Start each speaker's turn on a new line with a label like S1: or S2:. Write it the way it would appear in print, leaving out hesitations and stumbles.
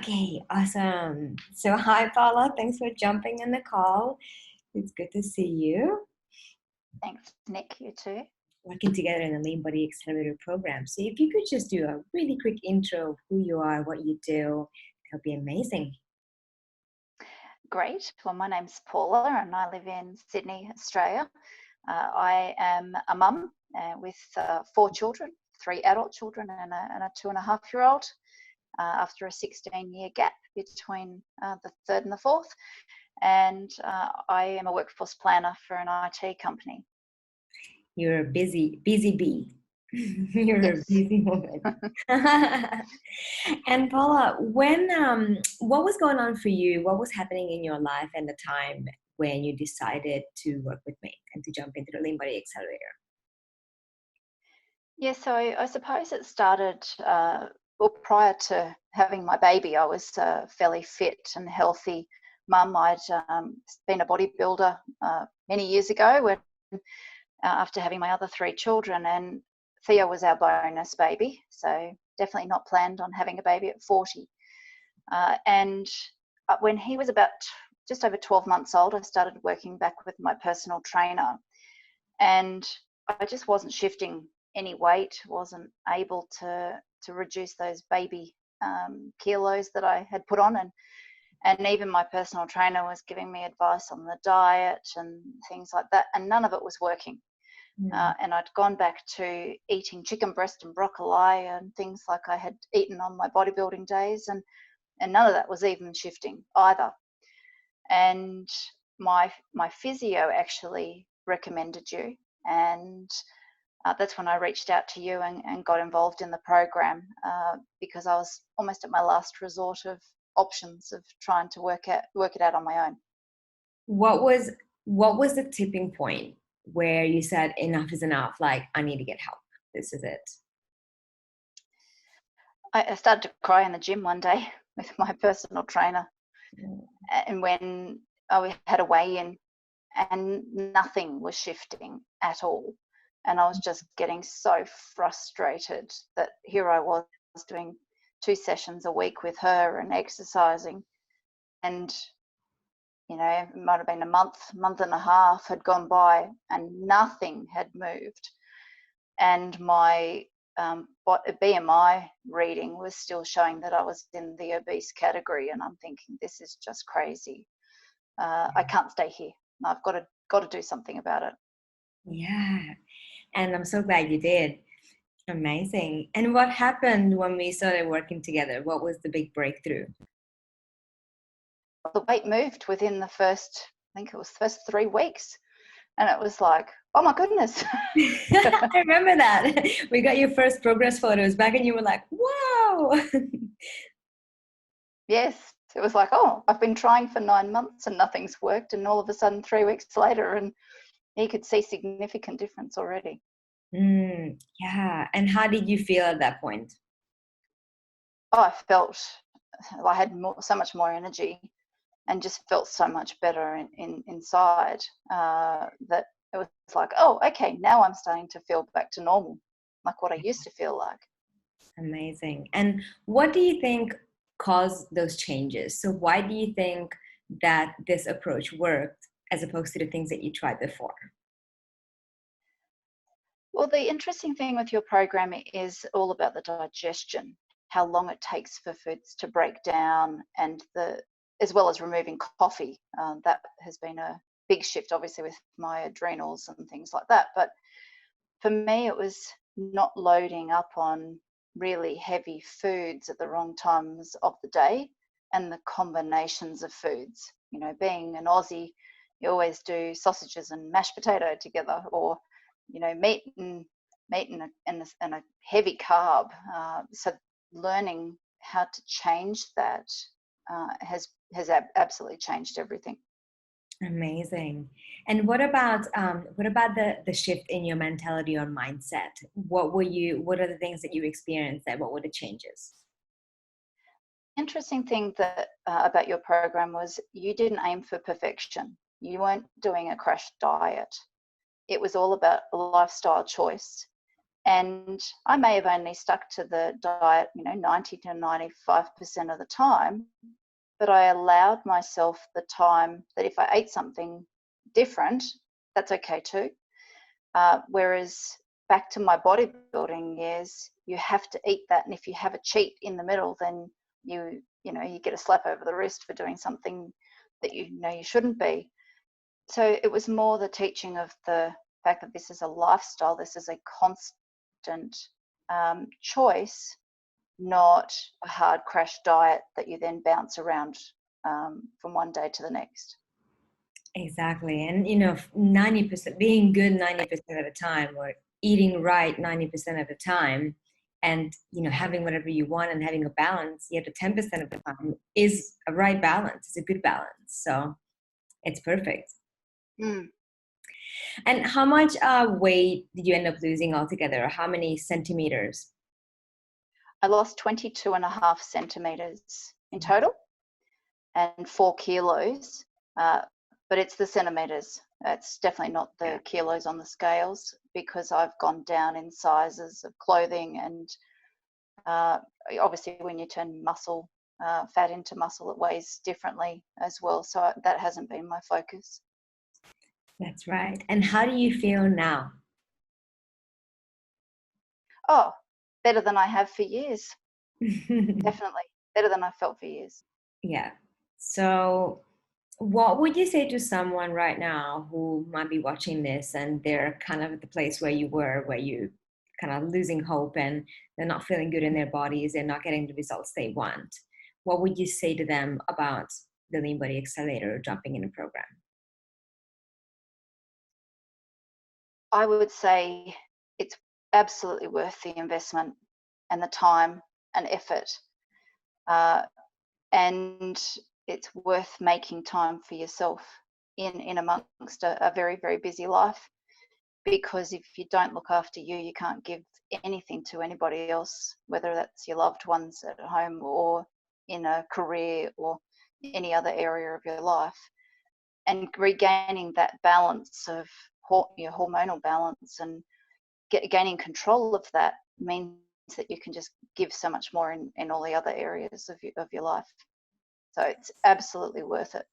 S1: Okay, awesome. So, hi, Paula. Thanks for jumping in the call. It's good to see you.
S2: Thanks, Nick. You too.
S1: Working together in the Lean Body Accelerator program. So, if you could just do a really quick intro of who you are, what you do, that'll be amazing.
S2: Great. Well, my name's Paula and I live in Sydney, Australia. I am a mum with 4 children, 3 adult children and a 2.5-year-old after a 16-year gap between the third and the fourth. And I am a workforce planner for an IT company.
S1: You're a busy bee. You're a
S2: Yes.
S1: busy woman. And Paula, what was going on for you? What was happening in your life and the time when you decided to work with me and to jump into the Lean Body Accelerator?
S2: Yeah, so I suppose it started, well, prior to having my baby, I was a fairly fit and healthy mum. I'd been a bodybuilder many years ago when, after having my other 3 children, and Theo was our bonus baby, so definitely not planned on having a baby at 40. And when he was about just over 12 months old, I started working back with my personal trainer, and I just wasn't shifting any weight, wasn't able to reduce those baby kilos that I had put on, and even my personal trainer was giving me advice on the diet and things like that, and none of it was working. And I'd gone back to eating chicken breast and broccoli and things like I had eaten on my bodybuilding days, and none of that was even shifting either. And my physio actually recommended you, and that's when I reached out to you and got involved in the program, because I was almost at my last resort of options of trying to work it out on my own.
S1: What was the tipping point where you said enough is enough? Like, I need to get help. This is it.
S2: I started to cry in the gym one day with my personal trainer,
S1: Mm.
S2: and when I had a weigh-in, and nothing was shifting at all. And I was just getting so frustrated that here I was doing 2 sessions a week with her and exercising. And, it might have been a month and a half had gone by and nothing had moved. And my BMI reading was still showing that I was in the obese category. And I'm thinking, this is just crazy. I can't stay here. I've got to do something about it.
S1: Yeah. And I'm so glad you did. Amazing. And what happened when we started working together? What was the big breakthrough?
S2: The weight moved within the first, I think it was the first 3 weeks. And it was like, oh my goodness.
S1: I remember that. We got your first progress photos back and you were like, wow.
S2: Yes. It was like, oh, I've been trying for 9 months and nothing's worked. And all of a sudden, 3 weeks later, and he could see significant difference already.
S1: Yeah. And how did you feel at that point?
S2: Oh, I felt I had so much more energy and just felt so much better inside, that it was like, oh, okay, now I'm starting to feel back to normal, like what I used to feel like.
S1: Amazing. And what do you think caused those changes? So why do you think that this approach worked as opposed to the things that you tried before?
S2: Well, the interesting thing with your program is all about the digestion, how long it takes for foods to break down, and as well as removing coffee. That has been a big shift, obviously, with my adrenals and things like that. But for me, it was not loading up on really heavy foods at the wrong times of the day and the combinations of foods. Being an Aussie, you always do sausages and mashed potato together, or meat and a heavy carb. So learning how to change that has absolutely changed everything.
S1: Amazing. And what about the shift in your mentality or mindset? What are the things that you experienced there? What were the changes?
S2: Interesting thing that about your program was you didn't aim for perfection. You weren't doing a crash diet. It was all about a lifestyle choice. And I may have only stuck to the diet, 90 to 95% of the time, but I allowed myself the time that if I ate something different, that's okay too. Whereas back to my bodybuilding years, you have to eat that, and if you have a cheat in the middle, then you get a slap over the wrist for doing something that you shouldn't be. So it was more the teaching of the fact that this is a lifestyle, this is a constant choice, not a hard crash diet that you then bounce around from one day to the next.
S1: Exactly. And 90% being good 90% of the time, or eating right 90% of the time, and having whatever you want and having a balance, yet the 10% of the time is a right balance. It's a good balance. So it's perfect.
S2: Mm.
S1: And how much weight did you end up losing altogether? Or how many centimeters?
S2: I lost 22.5 centimeters in total and 4 kilos, but it's the centimeters. It's definitely not the kilos on the scales, because I've gone down in sizes of clothing, and obviously when you turn muscle, fat into muscle, it weighs differently as well. So that hasn't been my focus.
S1: That's right. And how do you feel now?
S2: Oh, better than I have for years. Definitely better than I felt for years.
S1: Yeah. So what would you say to someone right now who might be watching this and they're kind of at the place where you were, where you kind of losing hope and they're not feeling good in their bodies, they're not getting the results they want? What would you say to them about the Lean Body Accelerator or jumping in a program?
S2: I would say it's absolutely worth the investment and the time and effort. Uh, and it's worth making time for yourself in amongst a very, very busy life, because if you don't look after you, you can't give anything to anybody else, whether that's your loved ones at home or in a career or any other area of your life. And regaining that balance of your hormonal balance and gaining control of that means that you can just give so much more in all the other areas of your life. So it's absolutely worth it.